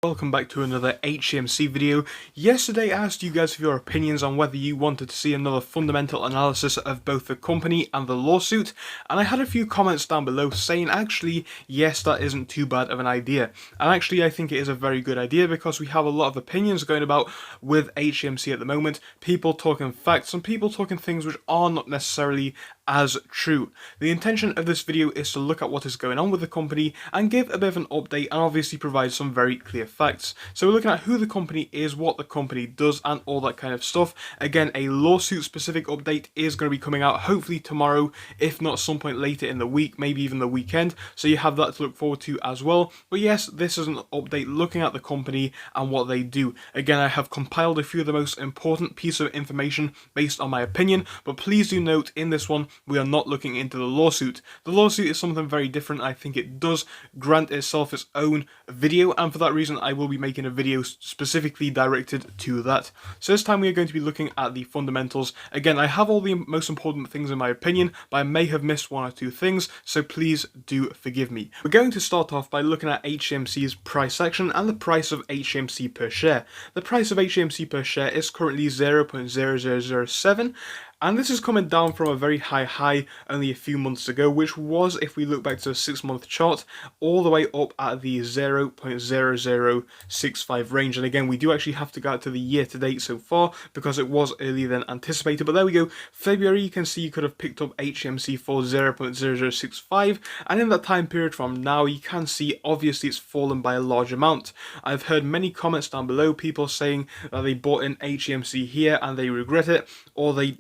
Welcome back to another Hcmc video. Yesterday I asked you guys for your opinions on whether you wanted to see another fundamental analysis of both the company and the lawsuit, and I had a few comments down below saying actually yes, that isn't too bad of an idea. And actually I think it is a very good idea because we have a lot of opinions going about with Hcmc at the moment, people talking facts and people talking things which are not necessarily as true. The intention of this video is to look at what is going on with the company and give a bit of an update and obviously provide some very clear facts. So we're looking at who the company is, what the company does and all that kind of stuff. Again, a lawsuit specific update is going to be coming out hopefully tomorrow, if not some point later in the week, maybe even the weekend. So you have that to look forward to as well. But yes, this is an update looking at the company and what they do. Again, I have compiled a few of the most important pieces of information based on my opinion, but please do note in this one, we are not looking into the lawsuit. The lawsuit is something very different. I think it does grant itself its own video, and for that reason I will be making a video specifically directed to that. So this time we are going to be looking at the fundamentals. Again, I have all the most important things in my opinion, but I may have missed one or two things, so please do forgive me. We're going to start off by looking at Hcmc's price section and the price of Hcmc per share. The price of Hcmc per share is currently 0.0007, and this is coming down from a very high only a few months ago, which was, if we look back to a 6-month chart, all the way up at the 0.0065 range. And again, we do actually have to go out to the year to date so far because it was earlier than anticipated. But there we go. February, you can see you could have picked up Hcmc for 0.0065. And in that time period from now, you can see obviously it's fallen by a large amount. I've heard many comments down below, people saying that they bought in Hcmc here and they regret it, or they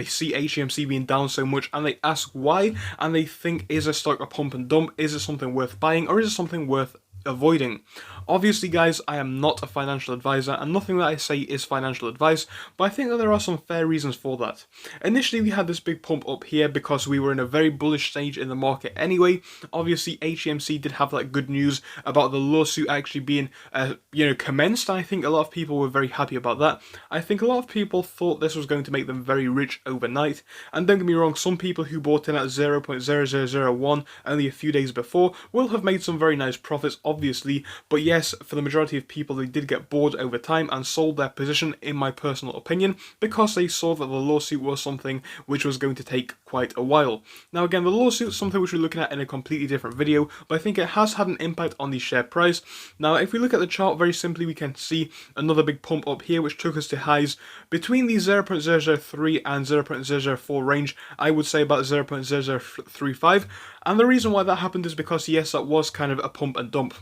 see Hcmc being down so much and they ask why, and they think, is a stock a pump and dump, is it something worth buying, or is it something worth avoiding? Obviously guys, I am not a financial advisor and nothing that I say is financial advice, but I think that there are some fair reasons for that. Initially we had this big pump up here because we were in a very bullish stage in the market anyway. Obviously Hcmc did have that good news about the lawsuit actually being commenced, and I think a lot of people were very happy about that. I think a lot of people thought this was going to make them very rich overnight, and don't get me wrong, some people who bought in at 0.0001 only a few days before will have made some very nice profits obviously, but yes, for the majority of people they did get bored over time and sold their position, in my personal opinion, because they saw that the lawsuit was something which was going to take quite a while. Now again, the lawsuit is something which we're looking at in a completely different video, but I think it has had an impact on the share price. Now if we look at the chart very simply, we can see another big pump up here which took us to highs between the 0.003 and 0.004 range, I would say about 0.0035, and the reason why that happened is because yes, that was kind of a pump and dump.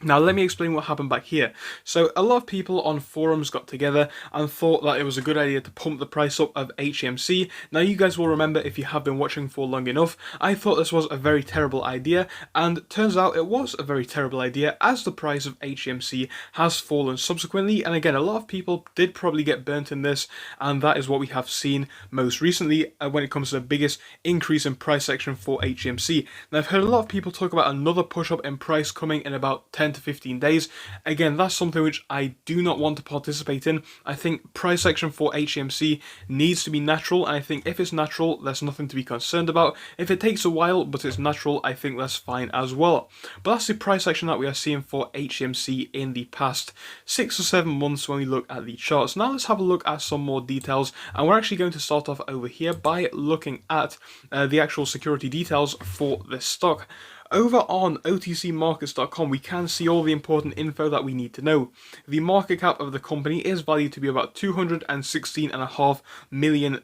Now let me explain what happened back here. So a lot of people on forums got together and thought that it was a good idea to pump the price up of Hcmc. Now you guys will remember, if you have been watching for long enough, I thought this was a very terrible idea, and turns out it was a very terrible idea as the price of Hcmc has fallen subsequently. And again, a lot of people did probably get burnt in this, and that is what we have seen most recently when it comes to the biggest increase in price section for Hcmc. Now I've heard a lot of people talk about another push up in price coming in about 10 to 15 days. Again, that's something which I do not want to participate in. I think price action for Hcmc needs to be natural, and I think if it's natural, there's nothing to be concerned about. If it takes a while but it's natural, I think that's fine as well. But that's the price action that we are seeing for Hcmc in the past 6 or 7 months when we look at the charts. Now let's have a look at some more details, and we're actually going to start off over here by looking at the actual security details for this stock. Over on otcmarkets.com, we can see all the important info that we need to know. The market cap of the company is valued to be about $216.5 million.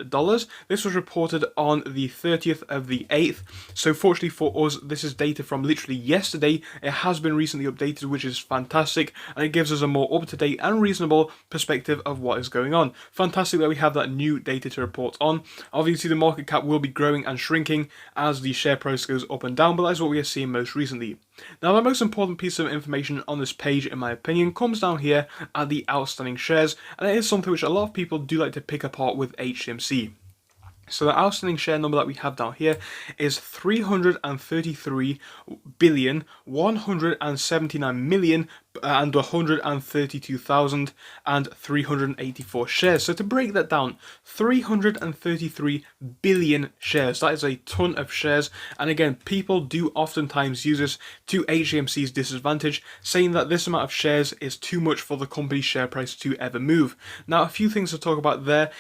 This was reported on the 30th of the 8th. So fortunately for us, this is data from literally yesterday. It has been recently updated, which is fantastic, and it gives us a more up-to-date and reasonable perspective of what is going on. Fantastic that we have that new data to report on. Obviously, the market cap will be growing and shrinking as the share price goes up and down, but that is what we are seeing most recently. Now the most important piece of information on this page, in my opinion, comes down here at the outstanding shares, and it is something which a lot of people do like to pick apart with Hcmc. So the outstanding share number that we have down here is 333,179,000,000 and 132,384 shares. So to break that down, 333 billion shares. That is a ton of shares. And again, people do oftentimes use this to HCMC's disadvantage, saying that this amount of shares is too much for the company's share price to ever move. Now, a few things to talk about there.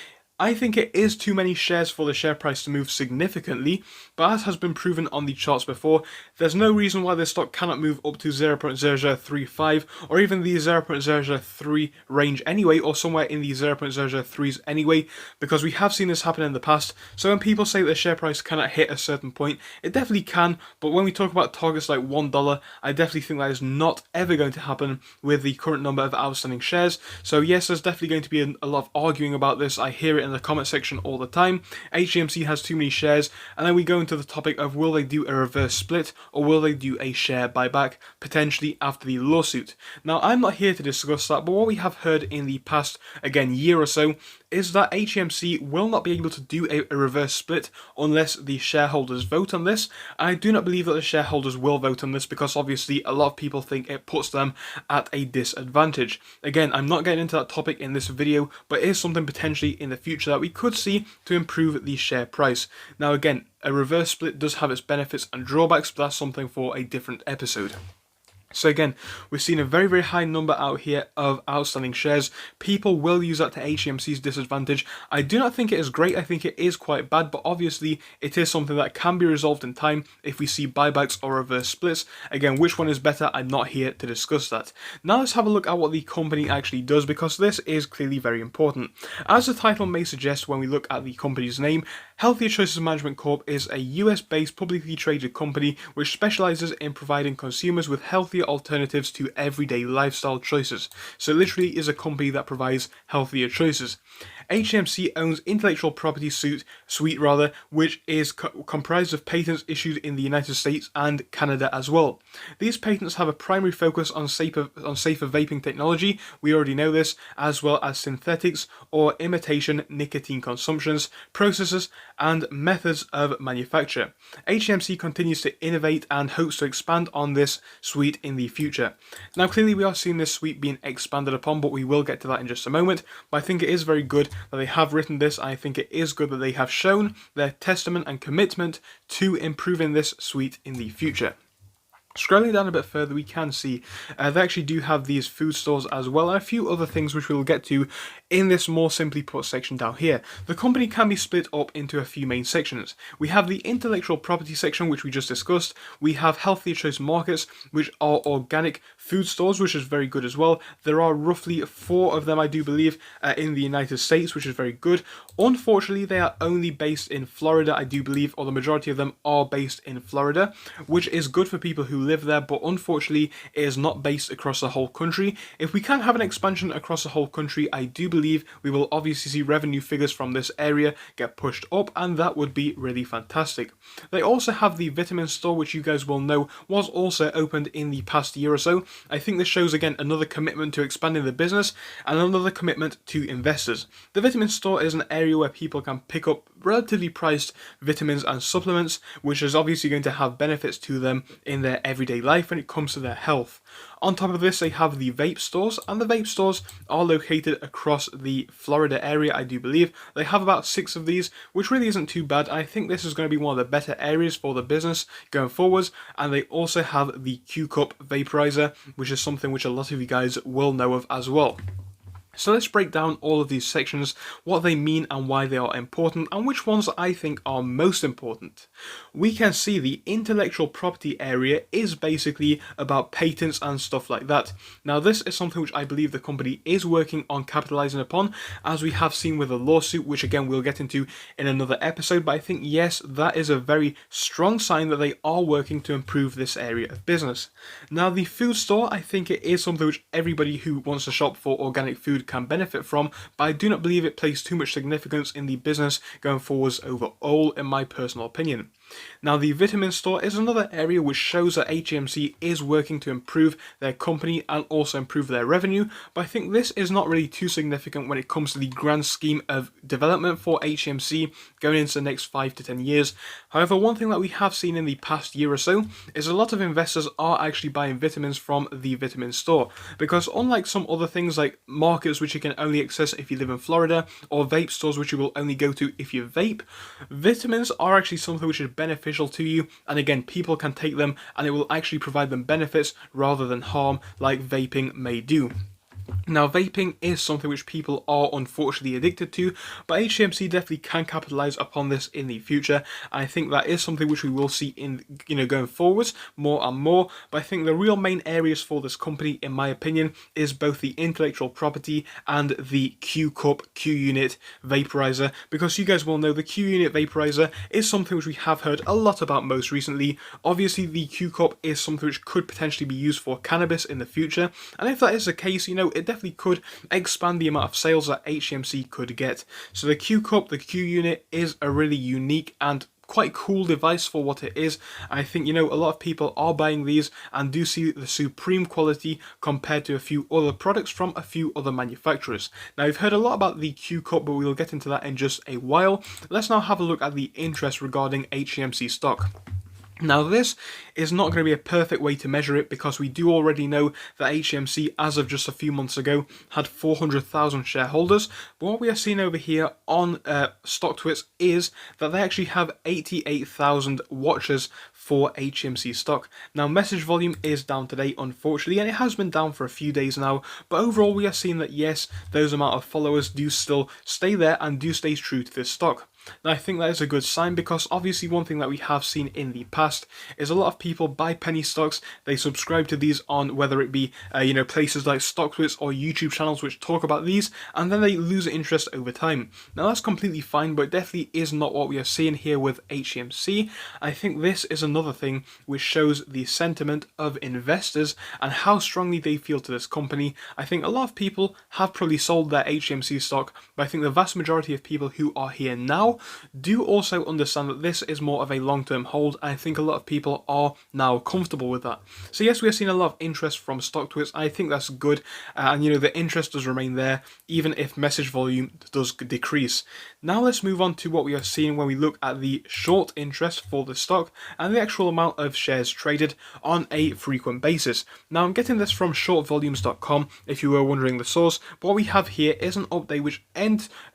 I think it is too many shares for the share price to move significantly, but as has been proven on the charts before, there's no reason why this stock cannot move up to 0.0035 or even the 0.003 range anyway, or somewhere in the 0.003s anyway, because we have seen this happen in the past. So when people say that the share price cannot hit a certain point, it definitely can, but when we talk about targets like $1, I definitely think that is not ever going to happen with the current number of outstanding shares. So yes, there's definitely going to be a lot of arguing about this. I hear it in the comment section all the time. Hcmc has too many shares, and then we go into the topic of will they do a reverse split or will they do a share buyback potentially after the lawsuit. Now, I'm not here to discuss that, but what we have heard in the past, again, year or so, is that Hcmc will not be able to do a reverse split unless the shareholders vote on this. I do not believe that the shareholders will vote on this because obviously a lot of people think it puts them at a disadvantage. Again, I'm not getting into that topic in this video, but it is something potentially in the future that we could see to improve the share price. Now again, a reverse split does have its benefits and drawbacks, but that's something for a different episode. So again, we've seen a very, very high number out here of outstanding shares. People will use that to Hcmc's disadvantage. I do not think it is great. I think it is quite bad, but obviously it is something that can be resolved in time if we see buybacks or reverse splits. Again, which one is better? I'm not here to discuss that. Now let's have a look at what the company actually does, because this is clearly very important. As the title may suggest when we look at the company's name, Healthier Choices Management Corp is a US-based publicly traded company which specializes in providing consumers with healthier alternatives to everyday lifestyle choices. So it literally is a company that provides healthier choices. Hcmc owns intellectual property suite, which is comprised of patents issued in the United States and Canada as well. These patents have a primary focus on safer vaping technology, we already know this, as well as synthetics or imitation nicotine consumptions, processes, and methods of manufacture. Hcmc continues to innovate and hopes to expand on this suite in the future. Now clearly we are seeing this suite being expanded upon, but we will get to that in just a moment. But I think it is very good that they have written this. I think it is good that they have shown their testament and commitment to improving this suite in the future. Scrolling down a bit further, we can see they actually do have these food stores as well, and a few other things which we'll get to in this more simply put section down here. The company can be split up into a few main sections. We have the intellectual property section, which we just discussed. We have healthier choice markets, which are organic food stores, which is very good as well. There are roughly 4 of them, I do believe, in the United States, which is very good. Unfortunately, they are only based in Florida, I do believe, or the majority of them are based in Florida, which is good for people who live there, but unfortunately it is not based across the whole country. If we can have an expansion across the whole country, I do believe we will obviously see revenue figures from this area get pushed up, and that would be really fantastic. They also have the vitamin store, which you guys will know was also opened in the past year or so. I think this shows again another commitment to expanding the business and another commitment to investors. The vitamin store is an area where people can pick up relatively priced vitamins and supplements, which is obviously going to have benefits to them in their everyday life when it comes to their health. On top of this, they have the vape stores, and the vape stores are located across the Florida area, I do believe. They have about 6 of these, which really isn't too bad. I think this is going to be one of the better areas for the business going forwards. And they also have the Q-Cup vaporizer, which is something which a lot of you guys will know of as well. So let's break down all of these sections, what they mean and why they are important, and which ones I think are most important. We can see the intellectual property area is basically about patents and stuff like that. Now this is something which I believe the company is working on capitalizing upon, as we have seen with a lawsuit, which again we'll get into in another episode, but I think yes, that is a very strong sign that they are working to improve this area of business. Now the food store, I think it is something which everybody who wants to shop for organic food can benefit from, but I do not believe it plays too much significance in the business going forwards overall, in my personal opinion. Now, the vitamin store is another area which shows that HCMC is working to improve their company and also improve their revenue, but I think this is not really too significant when it comes to the grand scheme of development for HCMC going into the next 5 to 10 years. However, one thing that we have seen in the past year or so is a lot of investors are actually buying vitamins from the vitamin store, because unlike some other things like markets which you can only access if you live in Florida, or vape stores which you will only go to if you vape, vitamins are actually something which is beneficial to you, and again, people can take them and it will actually provide them benefits rather than harm like vaping may do. Now, vaping is something which people are unfortunately addicted to, but HCMC definitely can capitalize upon this in the future. And I think that is something which we will see in, going forwards more and more. But I think the real main areas for this company, in my opinion, is both the intellectual property and the Q Cup Q Unit vaporizer, because you guys will know the Q Unit vaporizer is something which we have heard a lot about most recently. Obviously, the Q Cup is something which could potentially be used for cannabis in the future, and if that is the case, it definitely could expand the amount of sales that HCMC could get. So the Q Cup, the Q Unit, is a really unique and quite cool device for what it is. I think, a lot of people are buying these and do see the supreme quality compared to a few other products from a few other manufacturers. Now, you've heard a lot about the Q Cup, but we will get into that in just a while. Let's now have a look at the interest regarding HCMC stock. Now, this is not going to be a perfect way to measure it, because we do already know that HCMC, as of just a few months ago, had 400,000 shareholders. But what we are seeing over here on StockTwits is that they actually have 88,000 watchers for HCMC stock. Now, message volume is down today, unfortunately, and it has been down for a few days now. But overall, we are seeing that, yes, those amount of followers do still stay there and do stay true to this stock. Now, I think that is a good sign, because obviously one thing that we have seen in the past is a lot of people buy penny stocks. They subscribe to these on whether it be places like StockTwits or YouTube channels which talk about these, and then they lose interest over time. Now, that's completely fine, but it definitely is not what we are seeing here with HCMC. I think this is another thing which shows the sentiment of investors and how strongly they feel to this company. I think a lot of people have probably sold their HCMC stock, but I think the vast majority of people who are here now do also understand that this is more of a long-term hold. I think a lot of people are now comfortable with that. So yes, we are seeing a lot of interest from StockTwits. I think that's good, and the interest does remain there even if message volume does decrease. Now let's move on to what we are seeing when we look at the short interest for the stock and the actual amount of shares traded on a frequent basis. Now, I'm getting this from shortvolumes.com if you were wondering the source, but what we have here is an update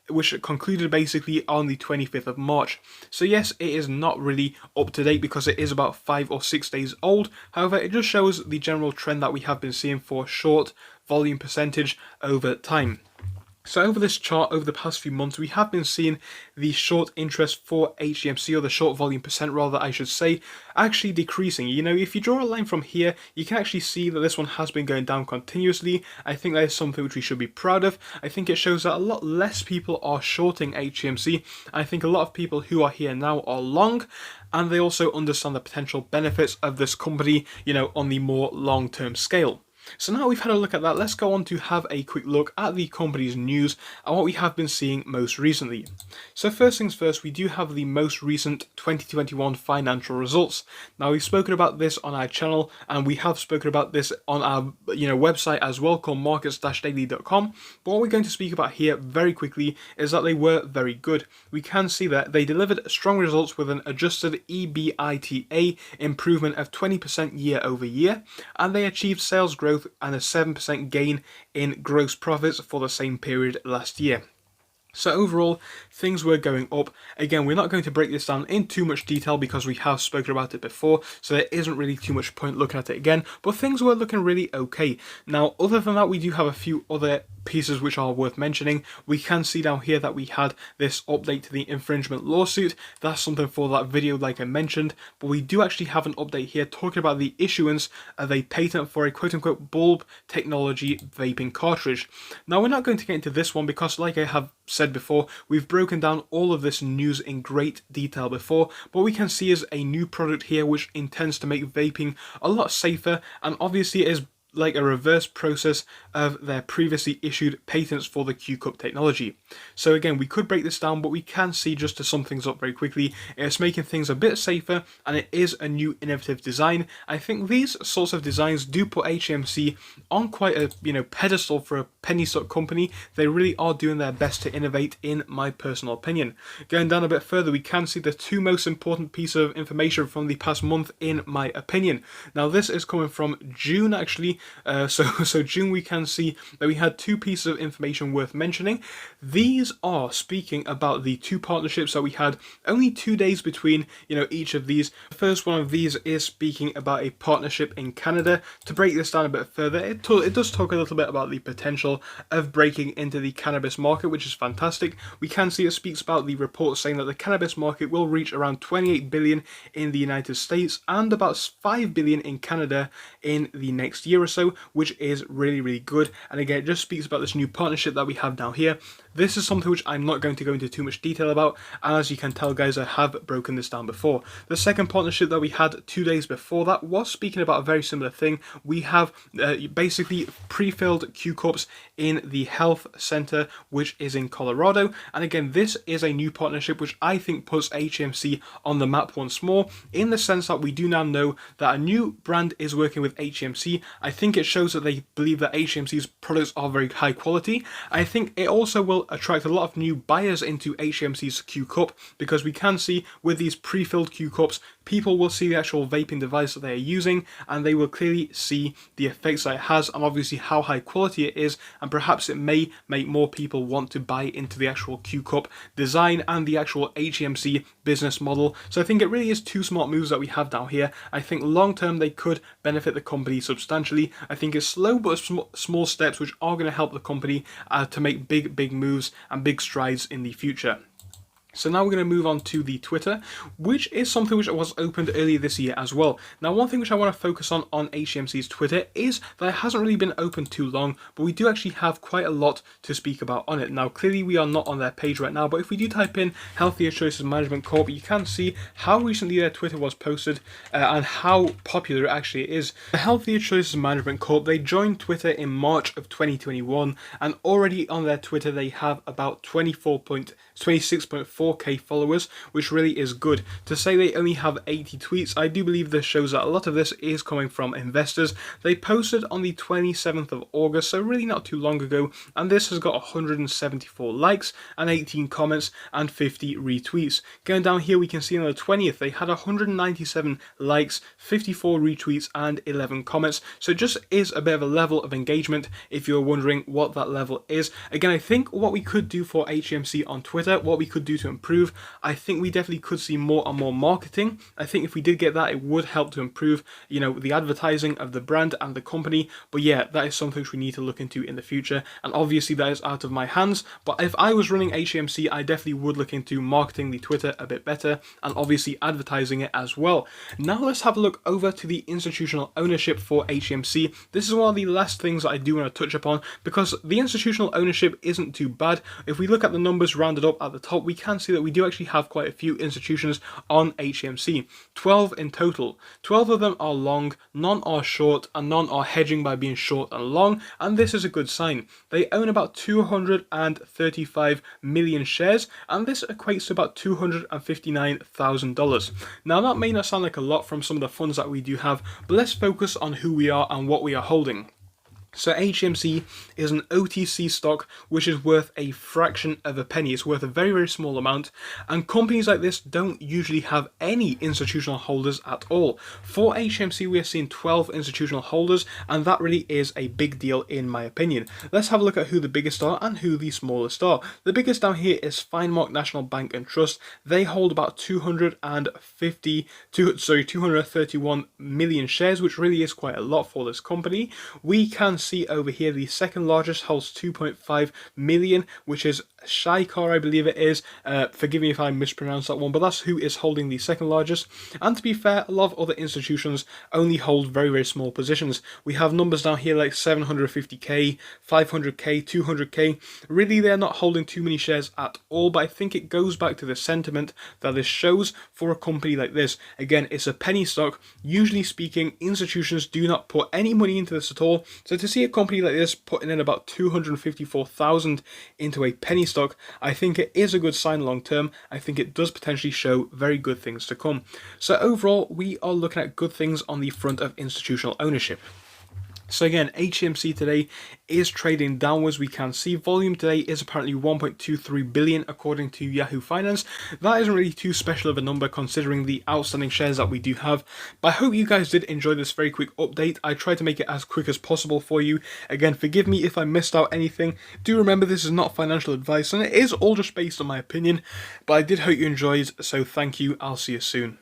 which concluded basically on the 25th of March. So yes, it is not really up to date because it is about 5 or 6 days old. However, it just shows the general trend that we have been seeing for short volume percentage over time. So over this chart, over the past few months, we have been seeing the short interest for HCMC, or the short volume percent rather, I should say, actually decreasing. If you draw a line from here, you can actually see that this one has been going down continuously. I think that is something which we should be proud of. I think it shows that a lot less people are shorting HCMC. I think a lot of people who are here now are long, and they also understand the potential benefits of this company, on the more long-term scale. So now we've had a look at that, let's go on to have a quick look at the company's news and what we have been seeing most recently. So first things first, we do have the most recent 2021 financial results. Now, we've spoken about this on our channel, and we have spoken about this on our website as well, called markets-daily.com. But what we're going to speak about here very quickly is that they were very good. We can see that they delivered strong results with an adjusted EBITDA improvement of 20% year over year, and they achieved sales growth and a 7% gain in gross profits for the same period last year. So overall, things were going up. Again, we're not going to break this down in too much detail because we have spoken about it before, so there isn't really too much point looking at it again, but things were looking really okay. Now, other than that, we do have a few other pieces which are worth mentioning. We can see down here that we had this update to the infringement lawsuit. That's something for that video like I mentioned, but we do actually have an update here talking about the issuance of a patent for a quote-unquote bulb technology vaping cartridge. Now, we're not going to get into this one because, like I have said before, we've broken down all of this news in great detail before, but we can see is a new product here which intends to make vaping a lot safer, and obviously is like a reverse process of their previously issued patents for the Q-Cup technology. So again, we could break this down, but we can see, just to sum things up very quickly, it's making things a bit safer, and it is a new innovative design. I think these sorts of designs do put HMC on quite a pedestal for a penny stock company. They really are doing their best to innovate, in my personal opinion. Going down a bit further, we can see the two most important pieces of information from the past month, in my opinion. Now this is coming from June actually, so June, we can see that we had two pieces of information worth mentioning. These are speaking about the two partnerships that we had, only 2 days between each of these. The first one of these is speaking about a partnership in Canada. To break this down a bit further, it does talk a little bit about the potential of breaking into the cannabis market, which is fantastic. We can see it speaks about the report saying that the cannabis market will reach around 28 billion in the United States and about 5 billion in Canada in the next year or so, which is really, really good. And again, it just speaks about this new partnership that we have now here. This is something which I'm not going to go into too much detail about, and as you can tell, guys, I have broken this down before. The second partnership that we had 2 days before that was speaking about a very similar thing. We have basically pre-filled Q-Cups in the health center, which is in Colorado. And again, this is a new partnership which I think puts HMC on the map once more, in the sense that we do now know that a new brand is working with HMC. I think it shows that they believe that HMC's products are very high quality. I think it also will attract a lot of new buyers into HMC's Q-Cup, because we can see with these pre-filled Q-Cups, people will see the actual vaping device that they are using, and they will clearly see the effects that it has, and obviously how high quality it is, and perhaps it may make more people want to buy into the actual Q-Cup design and the actual HMC business model. So I think it really is two smart moves that we have down here. I think long term they could benefit the company substantially. I think it's slow but small steps which are going to help the company to make big moves and big strides in the future. So now we're going to move on to the Twitter, which is something which was opened earlier this year as well. Now, one thing which I want to focus on HMC's Twitter is that it hasn't really been open too long, but we do actually have quite a lot to speak about on it. Now, clearly we are not on their page right now, but if we do type in Healthier Choices Management Corp, you can see how recently their Twitter was posted and how popular it actually is. The Healthier Choices Management Corp, they joined Twitter in March of 2021, and already on their Twitter they have about 26.4k followers, which really is good. To say they only have 80 tweets, I do believe this shows that a lot of this is coming from investors. They posted on the 27th of August, so really not too long ago, and this has got 174 likes and 18 comments and 50 retweets. Going down here, we can see on the 20th they had 197 likes, 54 retweets and 11 comments. So it just is a bit of a level of engagement, if you're wondering what that level is. Again, I think what we could do for HMC on Twitter, what we could do to improve, I think we definitely could see more and more marketing. I think if we did get that, it would help to improve, the advertising of the brand and the company. But yeah, that is something which we need to look into in the future. And obviously that is out of my hands. But if I was running HMC, I definitely would look into marketing the Twitter a bit better and obviously advertising it as well. Now let's have a look over to the institutional ownership for HMC. This is one of the last things that I do want to touch upon, because the institutional ownership isn't too bad. If we look at the numbers rounded up at the top, we can see that we do actually have quite a few institutions on HMC. 12 in total. 12 of them are long, none are short, and none are hedging by being short and long, and this is a good sign. They own about 235 million shares, and this equates to about $259,000. Now that may not sound like a lot from some of the funds that we do have, but let's focus on who we are and what we are holding. So HMC is an OTC stock which is worth a fraction of a penny. It's worth a very, very small amount, and companies like this don't usually have any institutional holders at all. For HMC, we are seeing 12 institutional holders, and that really is a big deal in my opinion. Let's have a look at who the biggest are and who the smallest are. The biggest down here is Finemark National Bank and Trust. They hold about 231 million shares, which really is quite a lot for this company. We can see over here the second largest holds 2.5 million, which is Shaikar, I believe it is. Forgive me if I mispronounce that one, but that's who is holding the second largest. And to be fair, a lot of other institutions only hold very, very small positions. We have numbers down here like 750k, 500k, 200k. Really, they're not holding too many shares at all, but I think it goes back to the sentiment that this shows for a company like this. Again, it's a penny stock. Usually speaking, institutions do not put any money into this at all. So to see a company like this putting in about 254,000 into a penny stock, I think it is a good sign long term. I think it does potentially show very good things to come. So overall, we are looking at good things on the front of institutional ownership. So again, Hcmc today is trading downwards. We can see volume today is apparently 1.23 billion according to Yahoo Finance. That isn't really too special of a number considering the outstanding shares that we do have. But I hope you guys did enjoy this very quick update. I tried to make it as quick as possible for you. Again, forgive me if I missed out anything. Do remember this is not financial advice and it is all just based on my opinion. But I did hope you enjoyed, so thank you. I'll see you soon.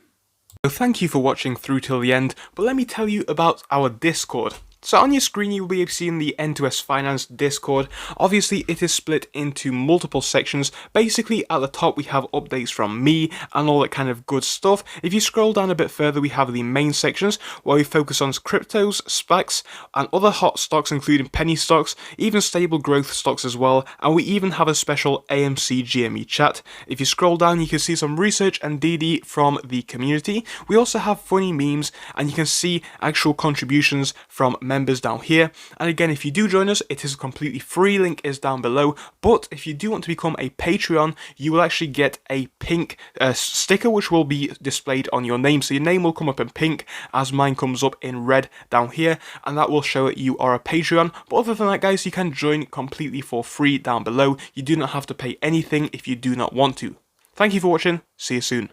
So thank you for watching through till the end, but let me tell you about our Discord. So on your screen you will be seeing the N2S Finance Discord. Obviously it is split into multiple sections. Basically at the top we have updates from me and all that kind of good stuff. If you scroll down a bit further we have the main sections where we focus on cryptos, SPACs and other hot stocks including penny stocks, even stable growth stocks as well, and we even have a special AMC GME chat. If you scroll down you can see some research and DD from the community. We also have funny memes and you can see actual contributions from members down here. And again, if you do join us, it is completely free, link is down below. But if you do want to become a Patreon, you will actually get a pink sticker which will be displayed on your name. So your name will come up in pink as mine comes up in red down here, and that will show that you are a Patreon. But other than that guys, you can join completely for free down below. You do not have to pay anything if you do not want to. Thank you for watching, see you soon.